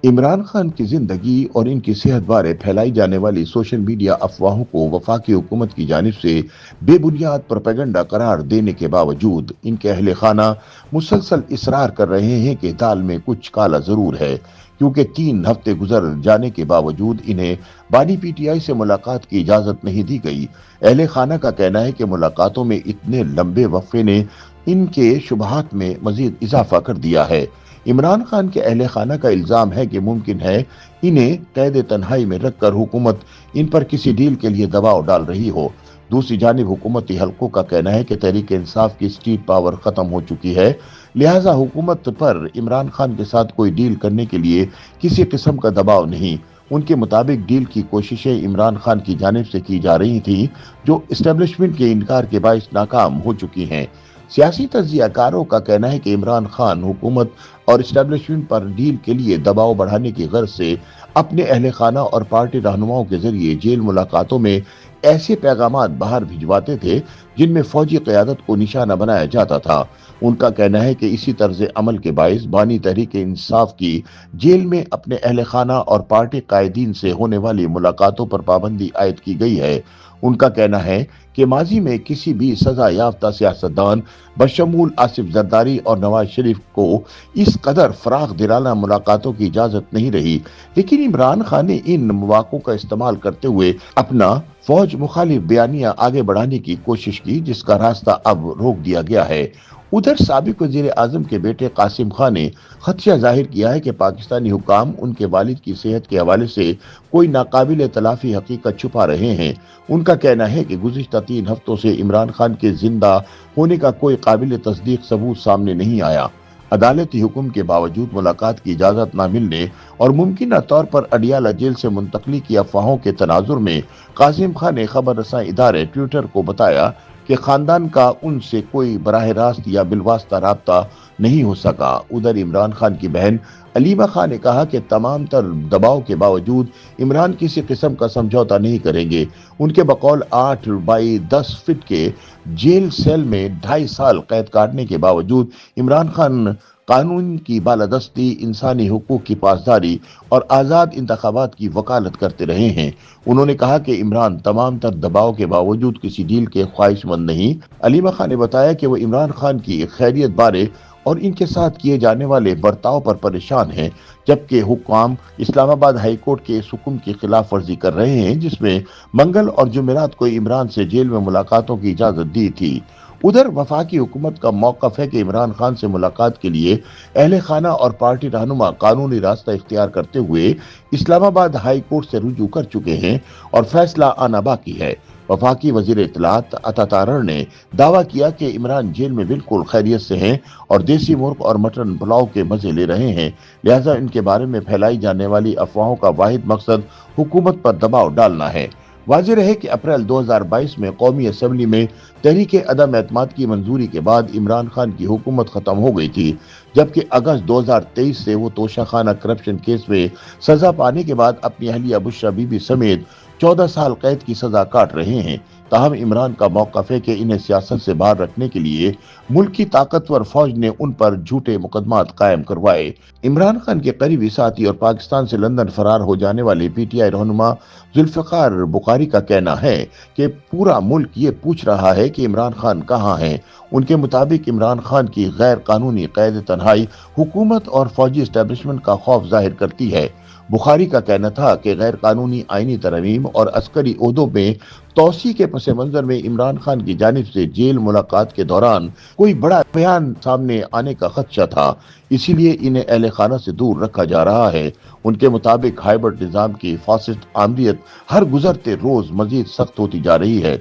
عمران خان کی زندگی اور ان کی صحت بارے پھیلائی جانے والی سوشل میڈیا افواہوں کو وفاقی حکومت کی جانب سے بے بنیاد پروپیگنڈا قرار دینے کے باوجود ان کے اہل خانہ مسلسل اصرار کر رہے ہیں کہ دال میں کچھ کالا ضرور ہے، کیونکہ 3 ہفتے گزر جانے کے باوجود انہیں بانی پی ٹی آئی سے ملاقات کی اجازت نہیں دی گئی۔ اہل خانہ کا کہنا ہے کہ ملاقاتوں میں اتنے لمبے وقفے نے ان کے شبہات میں مزید اضافہ کر دیا ہے۔ عمران خان کے اہل خانہ کا الزام ہے کہ ممکن ہے انہیں قید تنہائی میں رکھ کر حکومت ان پر کسی ڈیل کے لیے دباؤ ڈال رہی ہو۔ دوسری جانب حکومتی حلقوں کا کہنا ہے کہ تحریک انصاف کی اسٹیٹ پاور ختم ہو چکی ہے، لہٰذا حکومت پر عمران خان کے ساتھ کوئی ڈیل کرنے کے لیے کسی قسم کا دباؤ نہیں۔ ان کے مطابق ڈیل کی کوششیں عمران خان کی جانب سے کی جا رہی تھیں، جو اسٹیبلشمنٹ کے انکار کے باعث ناکام ہو چکی ہیں۔ سیاسی تجزیہ کاروں کا کہنا ہے کہ عمران خان حکومت اور اسٹیبلشمنٹ پر ڈیل کے لیے دباؤ بڑھانے کی غرض سے اپنے اہل خانہ اور پارٹی رہنماؤں کے ذریعے جیل ملاقاتوں میں ایسے پیغامات باہر بھجواتے تھے جن میں فوجی قیادت کو نشانہ بنایا جاتا تھا۔ ان کا کہنا ہے کہ اسی طرز عمل کے باعث بانی تحریک انصاف کی جیل میں اپنے اہل خانہ اور پارٹی قائدین سے ہونے والی ملاقاتوں پر پابندی عائد کی گئی ہے۔ ان کا کہنا ہے کہ ماضی میں کسی بھی سزا یافتہ سیاستدان بشمول آصف زرداری اور نواز شریف کو اس قدر فراخ دلانہ ملاقاتوں کی اجازت نہیں رہی، لیکن عمران خان نے ان مواقع کا استعمال کرتے ہوئے اپنا فوج مخالف بیانیہ آگے بڑھانے کی کوشش کی، جس کا راستہ اب روک دیا گیا ہے۔ ادھر سابق وزیر اعظم کے بیٹے قاسم خان نے خدشہ ظاہر کیا ہے کہ پاکستانی حکام ان کے والد کی صحت کے حوالے سے کوئی ناقابل تلافی حقیقت چھپا رہے ہیں۔ ان کا کہنا ہے کہ گزشتہ 3 ہفتوں سے عمران خان کے زندہ ہونے کا کوئی قابل تصدیق ثبوت سامنے نہیں آیا۔ عدالتی حکم کے باوجود ملاقات کی اجازت نہ ملنے اور ممکنہ طور پر اڈیالہ جیل سے منتقلی کی افواہوں کے تناظر میں قاسم خان نے خبر رساں ادارے ٹویٹر کو بتایا کہ خاندان کا ان سے کوئی براہ راست یا بالواسطہ رابطہ نہیں ہو سکا۔ ادھر عمران خان کی بہن علیمہ خان نے کہا کہ تمام تر دباؤ کے باوجود عمران کسی قسم کا سمجھوتا نہیں کریں گے۔ ان کے بقول 8 بائی 10 فٹ کے جیل سیل میں 2.5 سال قید کاٹنے کے باوجود عمران خان قانون کی بالادستی، انسانی حقوق کی پاسداری اور آزاد انتخابات کی وکالت کرتے رہے ہیں۔ انہوں نے کہا کہ عمران تمام تر دباؤ کے باوجود کسی ڈیل کے خواہش مند نہیں۔ علیمہ خان نے بتایا کہ وہ عمران خان کی خیریت بارے اور ان کے ساتھ کیے جانے والے برتاؤ پر پریشان ہیں، جبکہ حکام اسلام آباد ہائی کورٹ کے اس حکم کی خلاف ورزی کر رہے ہیں جس میں منگل اور جمعرات کو عمران سے جیل میں ملاقاتوں کی اجازت دی تھی۔ ادھر وفاقی حکومت کا موقف ہے کہ عمران خان سے ملاقات کے لیے اہل خانہ اور پارٹی رہنما قانونی راستہ اختیار کرتے ہوئے اسلام آباد ہائی کورٹ سے رجوع کر چکے ہیں اور فیصلہ آنا باقی ہے۔ وفاقی وزیر اطلاعات عطا تارڑ نے دعویٰ کیا کہ عمران جیل میں بالکل خیریت سے ہیں اور دیسی مرغ اور مٹن پلاؤ کے مزے لے رہے ہیں، لہٰذا ان کے بارے میں پھیلائی جانے والی افواہوں کا واحد مقصد حکومت پر دباؤ ڈالنا ہے۔ واضح رہے کہ اپریل 2022 میں قومی اسمبلی میں تحریک عدم اعتماد کی منظوری کے بعد عمران خان کی حکومت ختم ہو گئی تھی، جبکہ اگست 2023 سے وہ توشہ خانہ کرپشن کیس میں سزا پانے کے بعد اپنی اہلیہ بشرا بی بی سمیت 14 سال قید کی سزا کاٹ رہے ہیں۔ تاہم عمران کا موقف ہے کہ انہیں سیاست سے باہر رکھنے کے لیے ملک کی طاقتور فوج نے ان پر جھوٹے مقدمات قائم کروائے۔ عمران خان کے قریبی ساتھی اور پاکستان سے لندن فرار ہو جانے والے پی ٹی آئی رہنما ذوالفقار بخاری کا کہنا ہے کہ پورا ملک یہ پوچھ رہا ہے کہ عمران خان کہاں ہیں۔ ان کے مطابق عمران خان کی غیر قانونی قید تنہائی حکومت اور فوجی اسٹیبلشمنٹ کا خوف ظاہر کرتی ہے۔ بخاری کا کہنا تھا کہ غیر قانونی آئینی ترمیم اور عسکری عہدوں میں توسیع کے پس منظر میں عمران خان کی جانب سے جیل ملاقات کے دوران کوئی بڑا بیان سامنے آنے کا خدشہ تھا، اسی لیے انہیں اہل خانہ سے دور رکھا جا رہا ہے۔ ان کے مطابق ہائبرڈ نظام کی فاسسٹ آمریت ہر گزرتے روز مزید سخت ہوتی جا رہی ہے۔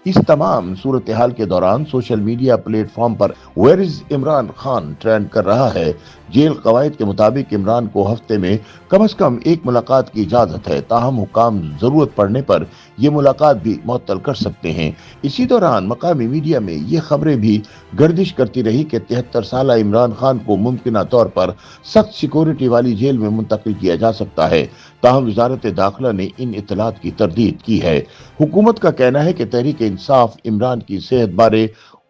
اس تمام صورتحال کے دوران سوشل میڈیا پلیٹ فارم پر where is Imran Khan trend کر رہا ہے۔ جیل قواعد کے مطابق عمران کو ہفتے میں کم از کم 1 ملاقات کی اجازت ہے، تاہم حکام ضرورت پڑنے پر یہ ملاقات بھی معطل کر سکتے ہیں۔ اسی دوران مقامی میڈیا میں یہ خبریں بھی گردش کرتی رہی کہ 73 سالہ عمران خان کو ممکنہ طور پر سخت سیکورٹی والی جیل میں منتقل کیا جا سکتا ہے، تاہم وزارت داخلہ نے ان اطلاعات کی تردید کی ہے۔ حکومت کا کہنا ہے کہ تحریک انصاف عمران کی صحت بارے